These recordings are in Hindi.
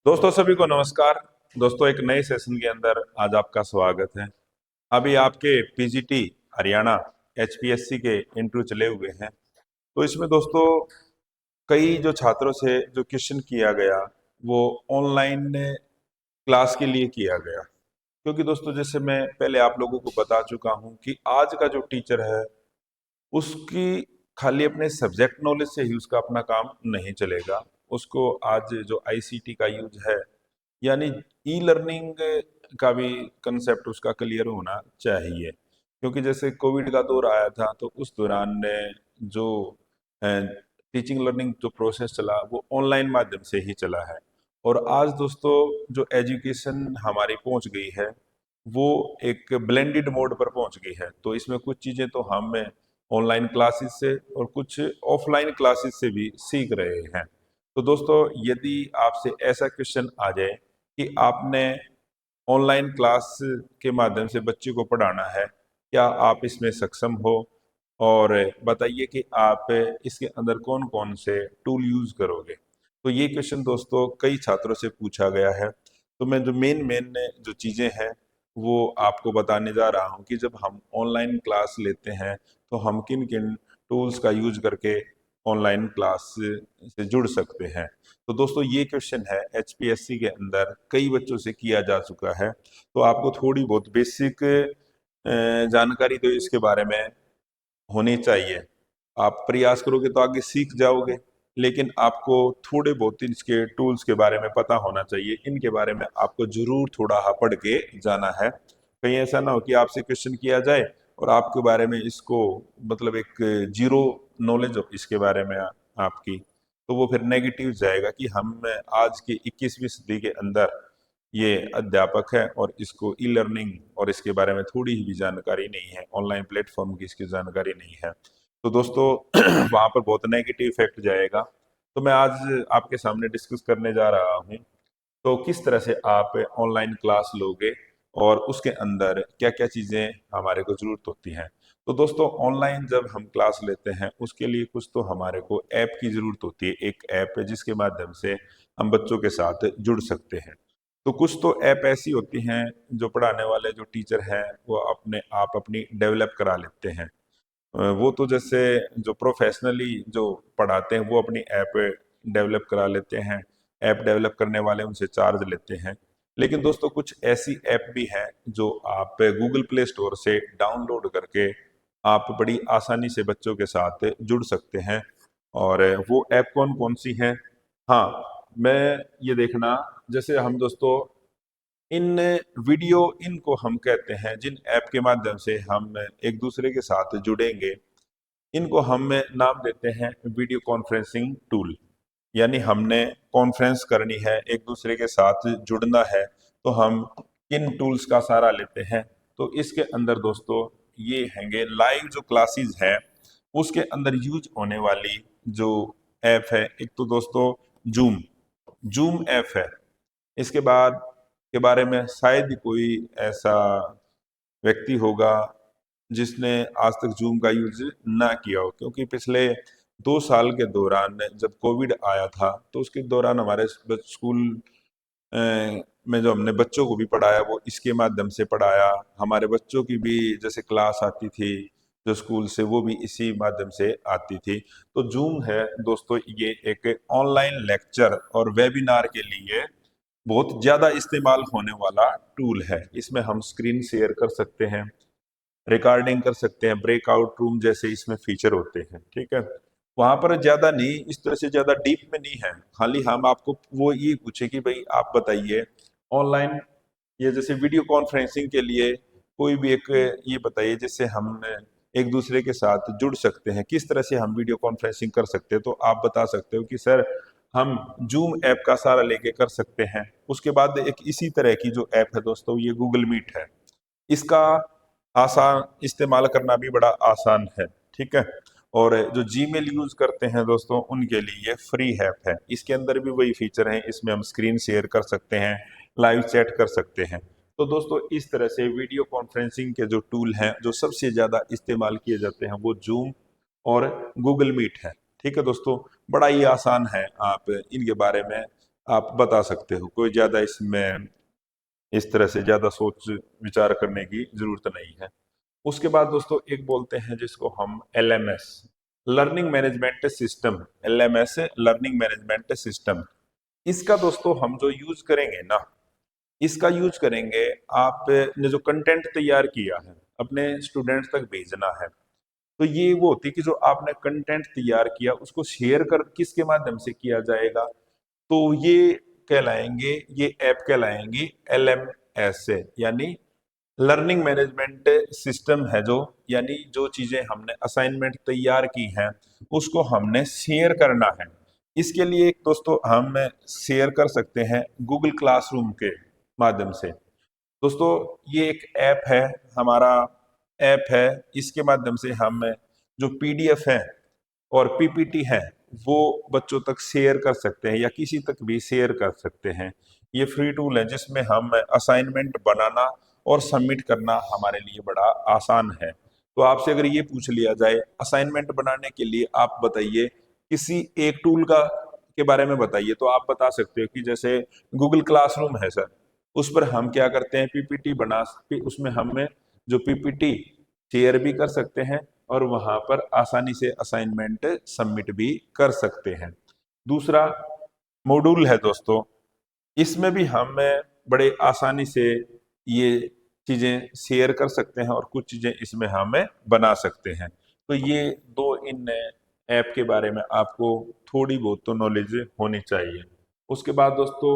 दोस्तों सभी को नमस्कार। दोस्तों एक नए सेशन के अंदर आज आपका स्वागत है। अभी आपके पीजीटी हरियाणा एचपीएससी के इंटरव्यू चले हुए हैं। तो इसमें दोस्तों कई जो छात्रों से जो क्वेश्चन किया गया वो ऑनलाइन क्लास के लिए किया गया। क्योंकि दोस्तों जैसे मैं पहले आप लोगों को बता चुका हूं कि आज का जो टीचर है उसकी खाली अपने सब्जेक्ट नॉलेज से ही उसका अपना काम नहीं चलेगा। उसको आज जो आईसीटी का यूज है यानी ई लर्निंग का भी कंसेप्ट उसका क्लियर होना चाहिए। क्योंकि जैसे कोविड का दौर आया था तो उस दौरान ने जो टीचिंग लर्निंग जो प्रोसेस चला वो ऑनलाइन माध्यम से ही चला है। और आज दोस्तों जो एजुकेशन हमारी पहुंच गई है वो एक ब्लेंडेड मोड पर पहुंच गई है। तो इसमें कुछ चीजें तो हम ऑनलाइन क्लासेस से और कुछ ऑफलाइन क्लासेस से भी सीख रहे हैं। तो दोस्तों यदि आपसे ऐसा क्वेश्चन आ जाए कि आपने ऑनलाइन क्लास के माध्यम से बच्चे को पढ़ाना है, क्या आप इसमें सक्षम हो? और बताइए कि आप इसके अंदर कौन कौन से टूल यूज करोगे। तो ये क्वेश्चन दोस्तों कई छात्रों से पूछा गया है। तो मैं जो मेन मेन जो चीज़ें हैं वो आपको बताने जा रहा हूँ कि जब हम ऑनलाइन क्लास लेते हैं तो हम किन किन टूल्स का यूज करके ऑनलाइन क्लास से जुड़ सकते हैं। तो दोस्तों ये क्वेश्चन है एचपीएससी के अंदर कई बच्चों से किया जा चुका है। तो आपको थोड़ी बहुत बेसिक जानकारी तो इसके बारे में होनी चाहिए। आप प्रयास करोगे तो आगे सीख जाओगे, लेकिन आपको थोड़े बहुत इसके टूल्स के बारे में पता होना चाहिए। इनके बारे में आपको जरूर थोड़ा पढ़ के जाना है। कहीं ऐसा ना हो कि आपसे क्वेश्चन किया जाए और आपके बारे में इसको मतलब एक जीरो नॉलेज हो इसके बारे में आपकी, तो वो फिर नेगेटिव जाएगा कि हम आज के 21वीं सदी के अंदर ये अध्यापक है और इसको ई लर्निंग और इसके बारे में थोड़ी भी जानकारी नहीं है, ऑनलाइन प्लेटफॉर्म की इसकी जानकारी नहीं है। तो दोस्तों वहां पर बहुत नेगेटिव इफेक्ट जाएगा। तो मैं आज आपके सामने डिस्कस करने जा रहा हूँ तो किस तरह से आप ऑनलाइन क्लास लोगे और उसके अंदर क्या क्या चीज़ें हमारे को जरूरत होती हैं। तो दोस्तों ऑनलाइन जब हम क्लास लेते हैं उसके लिए कुछ तो हमारे को ऐप की ज़रूरत होती है। एक ऐप है जिसके माध्यम से हम बच्चों के साथ जुड़ सकते हैं। तो कुछ तो ऐप ऐसी होती हैं जो पढ़ाने वाले जो टीचर हैं वो अपने आप अपनी डेवलप करा लेते हैं। वो तो जैसे जो प्रोफेशनली जो पढ़ाते हैं वो अपनी ऐप डेवलप करा लेते हैं। ऐप डेवलप करने वाले उनसे चार्ज लेते हैं। लेकिन दोस्तों कुछ ऐसी ऐप भी हैं जो आप गूगल प्ले स्टोर से डाउनलोड करके आप बड़ी आसानी से बच्चों के साथ जुड़ सकते हैं। और वो ऐप कौन कौन सी हैं? हाँ, मैं ये देखना, जैसे हम दोस्तों इन वीडियो इनको हम कहते हैं जिन ऐप के माध्यम से हम एक दूसरे के साथ जुड़ेंगे, इनको हम नाम देते हैं वीडियो कॉन्फ्रेंसिंग टूल। यानी हमने कॉन्फ्रेंस करनी है, एक दूसरे के साथ जुड़ना है, तो हम किन टूल्स का सहारा लेते हैं? तो इसके अंदर दोस्तों ये हैंगे लाइव जो क्लासेस है उसके अंदर यूज होने वाली जो ऐप है। एक तो दोस्तों जूम जूम ऐप है। इसके बाद के बारे में शायद ही कोई ऐसा व्यक्ति होगा जिसने आज तक जूम का यूज ना किया हो। क्योंकि पिछले 2 साल के दौरान जब कोविड आया था तो उसके दौरान हमारे स्कूल में जो हमने बच्चों को भी पढ़ाया वो इसके माध्यम से पढ़ाया। हमारे बच्चों की भी जैसे क्लास आती थी जो स्कूल से, वो भी इसी माध्यम से आती थी। तो जूम है दोस्तों ये एक ऑनलाइन लेक्चर और वेबिनार के लिए बहुत ज्यादा इस्तेमाल होने वाला टूल है। इसमें हम स्क्रीन शेयर कर सकते हैं, रिकॉर्डिंग कर सकते हैं, ब्रेकआउट रूम जैसे इसमें फीचर होते हैं। ठीक है, वहां पर ज्यादा नहीं, इस तरह से ज्यादा डीप में नहीं है। खाली हम आपको वो ये पूछे कि भाई आप बताइए ऑनलाइन ये जैसे वीडियो कॉन्फ्रेंसिंग के लिए कोई भी एक ये बताइए जिससे हम एक दूसरे के साथ जुड़ सकते हैं, किस तरह से हम वीडियो कॉन्फ्रेंसिंग कर सकते हैं। तो आप बता सकते हो कि सर हम जूम ऐप का सहारा लेके कर सकते हैं। उसके बाद एक इसी तरह की जो ऐप है दोस्तों ये गूगल मीट है। इसका आसान इस्तेमाल करना भी बड़ा आसान है। ठीक है, और जो जीमेल यूज करते हैं दोस्तों उनके लिए ये फ्री ऐप है। इसके अंदर भी वही फीचर हैं, इसमें हम स्क्रीन शेयर कर सकते हैं, लाइव चैट कर सकते हैं। तो दोस्तों इस तरह से वीडियो कॉन्फ्रेंसिंग के जो टूल हैं जो सबसे ज्यादा इस्तेमाल किए जाते हैं वो जूम और गूगल मीट है। ठीक है दोस्तों, बड़ा ही आसान है, आप इनके बारे में आप बता सकते हो। कोई ज़्यादा इसमें इस तरह से ज़्यादा सोच विचार करने की ज़रूरत नहीं है। उसके बाद दोस्तों एक बोलते हैं जिसको हम LMS, learning management system. LMS learning management system. इसका दोस्तों हम जो यूज करेंगे ना, इसका यूज करेंगे, आपने जो कंटेंट तैयार किया है अपने स्टूडेंट्स तक भेजना है, तो ये वो होती है कि जो आपने कंटेंट तैयार किया उसको शेयर कर किसके माध्यम से किया जाएगा, तो ये कहलाएंगे, ये ऐप कहलाएंगी LMS से, यानी लर्निंग मैनेजमेंट सिस्टम है जो, यानी जो चीजें हमने असाइनमेंट तैयार की हैं उसको हमने शेयर करना है। इसके लिए एक दोस्तों हम शेयर कर सकते हैं गूगल क्लासरूम के माध्यम से। दोस्तों ये एक ऐप है, हमारा ऐप है, इसके माध्यम से हम जो PDF है और PPT है वो बच्चों तक शेयर कर सकते हैं या किसी तक भी शेयर कर सकते हैं। ये फ्री टूल है जिसमें हम असाइनमेंट बनाना और सबमिट करना हमारे लिए बड़ा आसान है। तो आपसे अगर ये पूछ लिया जाए असाइनमेंट बनाने के लिए आप बताइए किसी एक टूल का के बारे में बताइए, तो आप बता सकते हो कि जैसे गूगल क्लासरूम है सर, उस पर हम क्या करते हैं PPT बना, उसमें हमें जो PPT शेयर भी कर सकते हैं और वहां पर आसानी से असाइनमेंट सबमिट भी कर सकते हैं। दूसरा मॉड्यूल है दोस्तों, इसमें भी हम बड़े आसानी से ये चीजें शेयर कर सकते हैं और कुछ चीजें इसमें हम बना सकते हैं। तो ये दो इन ऐप के बारे में आपको थोड़ी बहुत तो नॉलेज होनी चाहिए। उसके बाद दोस्तों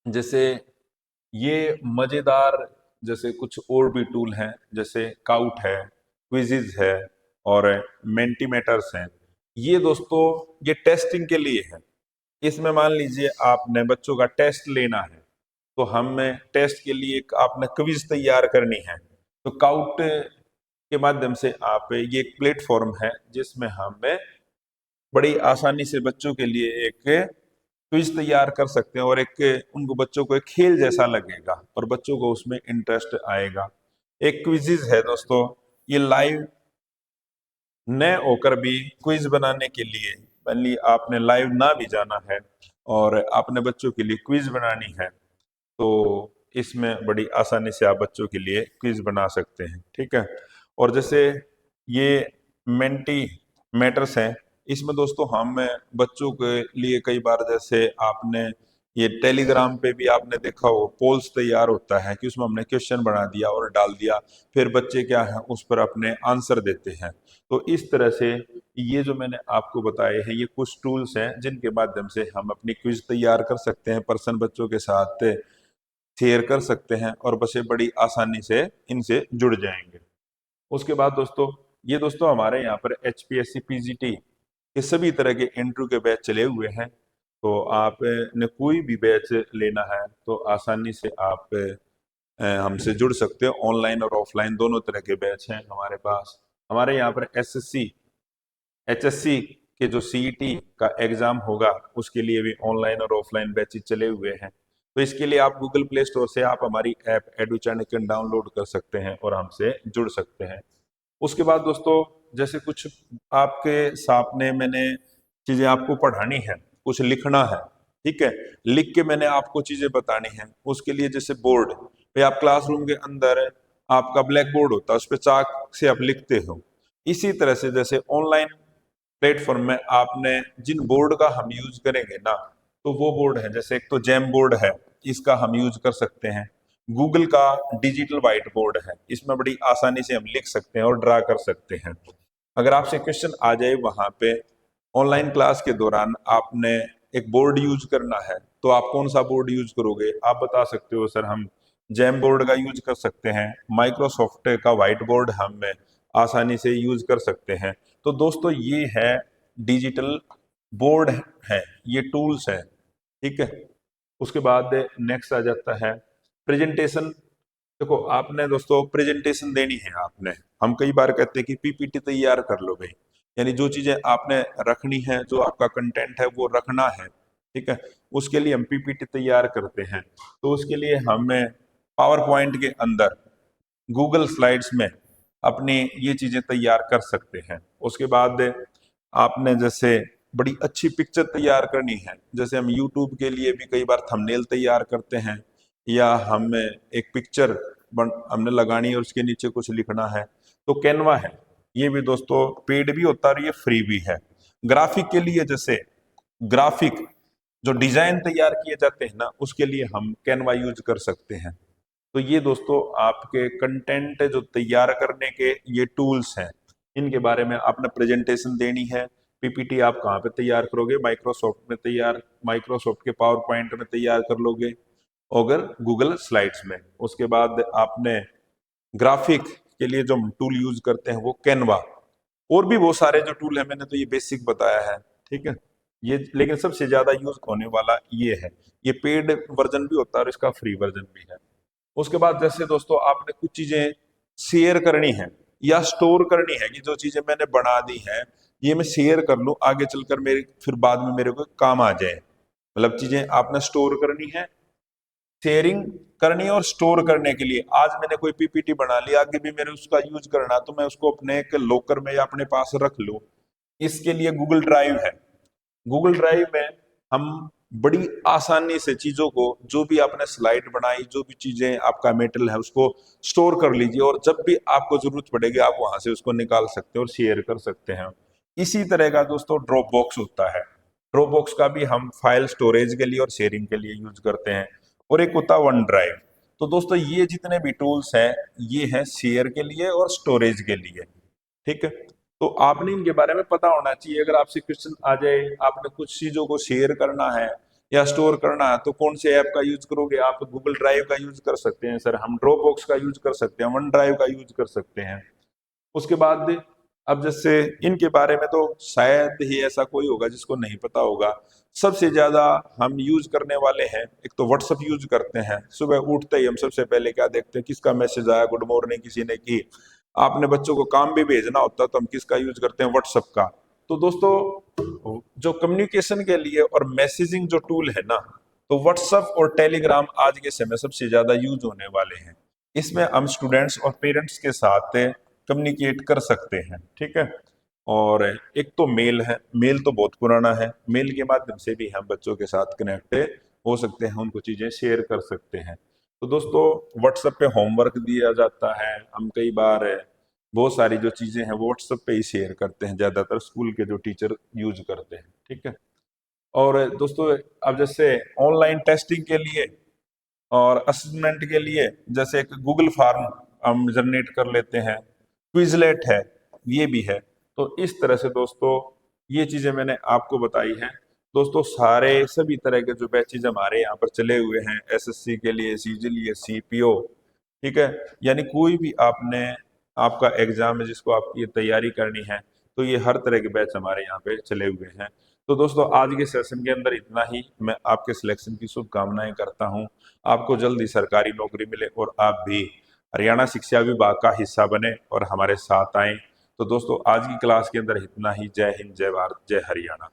जैसे ये मजेदार, जैसे कुछ और भी टूल हैं, जैसे काउट है, क्विजिज है और मेंटीमेटर्स हैं। ये दोस्तों ये टेस्टिंग के लिए है। इसमें मान लीजिए आपने बच्चों का टेस्ट लेना है, तो हमें टेस्ट के लिए एक आपने क्विज तैयार करनी है, तो काउट के माध्यम से आप, ये एक प्लेटफॉर्म है जिसमें हमें बड़ी आसानी से बच्चों के लिए एक क्विज तैयार कर सकते हैं और एक उनको बच्चों को एक खेल जैसा लगेगा और बच्चों को उसमें इंटरेस्ट आएगा। एक क्विजिज है दोस्तों, ये लाइव न होकर भी क्विज बनाने के लिए, मान ली आपने लाइव ना भी जाना है और आपने बच्चों के लिए क्विज बनानी है, तो इसमें बड़ी आसानी से आप बच्चों के लिए क्विज बना सकते हैं। ठीक है। और जैसे ये मेंटी मैटर्स हैं, इसमें दोस्तों हम बच्चों के लिए कई बार, जैसे आपने ये टेलीग्राम पे भी आपने देखा हो पोल्स तैयार होता है कि उसमें हमने क्वेश्चन बना दिया और डाल दिया, फिर बच्चे क्या है उस पर अपने आंसर देते हैं। तो इस तरह से ये जो मैंने आपको बताए हैं ये कुछ टूल्स हैं जिनके माध्यम से हम अपनी क्विज तैयार कर सकते हैं, पर्सन बच्चों के साथ शेयर कर सकते हैं और बच्चे बड़ी आसानी से इनसे जुड़ जाएंगे। उसके बाद दोस्तों ये दोस्तों हमारे यहाँ पर HPSC PGT के सभी तरह के इंटरव्यू के बैच चले हुए हैं, तो आपने कोई भी बैच लेना है तो आसानी से आप हमसे जुड़ सकते हो। ऑनलाइन और ऑफलाइन दोनों तरह के बैच हैं हमारे पास। हमारे यहाँ पर SSC HSC के जो CET का एग्जाम होगा उसके लिए भी ऑनलाइन और ऑफलाइन बैचेज चले हुए हैं। तो इसके लिए आप गूगल प्ले स्टोर से आप हमारी ऐप एडू चाणक्य डाउनलोड कर सकते हैं और हमसे जुड़ सकते हैं। उसके बाद दोस्तों जैसे कुछ आपके सामने मैंने चीजें आपको पढ़ानी है, कुछ लिखना है, ठीक है, लिख के मैंने आपको चीजें बतानी है, उसके लिए जैसे बोर्ड पे आप क्लासरूम के अंदर आपका ब्लैक बोर्ड होता है, उस पर चाक से आप लिखते हो, इसी तरह से जैसे ऑनलाइन प्लेटफॉर्म में आपने जिन बोर्ड का हम यूज करेंगे ना, तो वो बोर्ड है, जैसे एक तो जैम बोर्ड है, इसका हम यूज कर सकते हैं। गूगल का डिजिटल व्हाइट बोर्ड है, इसमें बड़ी आसानी से हम लिख सकते हैं और ड्रा कर सकते हैं। अगर आपसे क्वेश्चन आ जाए वहां पे ऑनलाइन क्लास के दौरान आपने एक बोर्ड यूज करना है, तो आप कौन सा बोर्ड यूज करोगे, आप बता सकते हो सर हम जैम बोर्ड का यूज कर सकते हैं, माइक्रोसॉफ्ट का व्हाइट बोर्ड हम आसानी से यूज कर सकते हैं। तो दोस्तों ये है डिजिटल बोर्ड है, ये टूल्स हैं, ठीक है। उसके बाद नेक्स्ट आ जाता है प्रेजेंटेशन। देखो आपने दोस्तों प्रेजेंटेशन देनी है आपने, हम कई बार कहते हैं कि PPT तैयार कर लो भाई, यानी जो चीजें आपने रखनी है, जो आपका कंटेंट है वो रखना है, ठीक है, उसके लिए हम PPT तैयार करते हैं। तो उसके लिए हमें पावर पॉइंट के अंदर गूगल स्लाइड्स में अपनी ये चीजें तैयार कर सकते हैं। उसके बाद आपने जैसे बड़ी अच्छी पिक्चर तैयार करनी है, जैसे हम यूट्यूब के लिए भी कई बार थंबनेल तैयार करते हैं, या हमें एक पिक्चर हमने लगानी है और उसके नीचे कुछ लिखना है, तो कैनवा है। ये भी दोस्तों पेड भी होता है और ये फ्री भी है। ग्राफिक के लिए, जैसे ग्राफिक जो डिजाइन तैयार किए जाते हैं ना, उसके लिए हम कैनवा यूज कर सकते हैं। तो ये दोस्तों आपके कंटेंट जो तैयार करने के ये टूल्स हैं, इनके बारे में आपने प्रेजेंटेशन देनी है। पीपीटी आप कहाँ पे तैयार करोगे? माइक्रोसॉफ्ट के पावर पॉइंट में तैयार कर लोगे, अगर गूगल स्लाइड्स में। उसके बाद आपने ग्राफिक के लिए जो टूल यूज करते हैं वो कैनवा, और भी बहुत सारे जो टूल है, मैंने तो ये बेसिक बताया है, ठीक है। ये लेकिन सबसे ज्यादा यूज होने वाला ये है। ये पेड वर्जन भी होता है और इसका फ्री वर्जन भी है। उसके बाद जैसे दोस्तों आपने कुछ चीजें शेयर करनी है या स्टोर करनी है, कि जो चीजें मैंने बना दी है ये मैं शेयर कर लूं, आगे चलकर मेरे फिर बाद में मेरे को काम आ जाए। मतलब चीजें आपने स्टोर करनी है, शेयरिंग करनी है, और स्टोर करने के लिए आज मैंने कोई पीपीटी बना ली, आगे भी मेरे उसका यूज करना, तो मैं उसको अपने एक लॉकर में या अपने पास रख लूं। इसके लिए गूगल ड्राइव है। गूगल ड्राइव में हम बड़ी आसानी से चीजों को, जो भी आपने स्लाइड बनाई, जो भी चीजें आपका मेटल है, उसको स्टोर कर लीजिए, और जब भी आपको जरूरत पड़ेगी आप वहां से उसको निकाल सकते हैं और शेयर कर सकते हैं। इसी तरह का दोस्तों ड्रॉप बॉक्स होता है। ड्रॉप बॉक्स का भी हम फाइल स्टोरेज के लिए और शेयरिंग के लिए यूज करते हैं। और एक होता है वन ड्राइव। तो दोस्तों ये जितने भी टूल्स हैं, ये हैं शेयर के लिए और स्टोरेज के लिए, ठीक है। तो आपने इनके बारे में पता होना चाहिए। अगर आपसे क्वेश्चन आ जाए, आपने कुछ चीजों को शेयर करना है या स्टोर करना है, तो कौन से ऐप का यूज करोगे? आप गूगल ड्राइव का यूज कर सकते हैं सर, हम ड्रॉप बॉक्स का यूज कर सकते हैं, वन ड्राइव का यूज कर सकते हैं। उसके बाद अब जैसे इनके बारे में तो शायद ही ऐसा कोई होगा जिसको नहीं पता होगा। सबसे ज्यादा हम यूज करने वाले हैं, एक तो व्हाट्सअप यूज करते हैं। सुबह उठते ही हम सबसे पहले क्या देखते हैं? किसका मैसेज आया, गुड मॉर्निंग किसी ने की। आपने बच्चों को काम भी भेजना होता है तो हम किसका यूज करते हैं? व्हाट्सअप का। तो दोस्तों जो कम्युनिकेशन के लिए और मैसेजिंग जो टूल है ना, तो व्हाट्सअप और टेलीग्राम आज के समय सबसे ज्यादा यूज होने वाले हैं। इसमें हम स्टूडेंट्स और पेरेंट्स के साथ कम्युनिकेट कर सकते हैं, ठीक है। और एक तो मेल है। मेल तो बहुत पुराना है, मेल के माध्यम से भी हम बच्चों के साथ कनेक्ट हो सकते हैं, उनको चीजें शेयर कर सकते हैं। तो दोस्तों व्हाट्सएप पे होमवर्क दिया जाता है, हम कई बार बहुत सारी जो चीजें हैं वो व्हाट्सएप पे ही शेयर करते हैं, ज्यादातर स्कूल के जो टीचर यूज करते हैं, ठीक है। और दोस्तों अब जैसे ऑनलाइन टेस्टिंग के लिए और असेसमेंट के लिए, जैसे एक गूगल फॉर्म हम जनरेट कर लेते हैं, क्विजलेट है, ये भी है। तो इस तरह से दोस्तों ये चीजें मैंने आपको बताई हैं। दोस्तों सारे सभी तरह के जो बैचेज हमारे यहाँ पर चले हुए हैं, एसएससी के लिए, सीजीएल, सीपीओ, ठीक है। यानी कोई भी आपने आपका एग्जाम है जिसको आपकी ये तैयारी करनी है, तो ये हर तरह के बैच हमारे यहाँ पे चले हुए हैं। तो दोस्तों आज के सेशन के अंदर इतना ही। मैं आपके सिलेक्शन की शुभकामनाएं करता हूँ। आपको जल्दी सरकारी नौकरी मिले और आप भी हरियाणा शिक्षा विभाग का हिस्सा बने और हमारे साथ आए। तो दोस्तों आज की क्लास के अंदर इतना ही। जय हिंद, जय भारत, जय हरियाणा।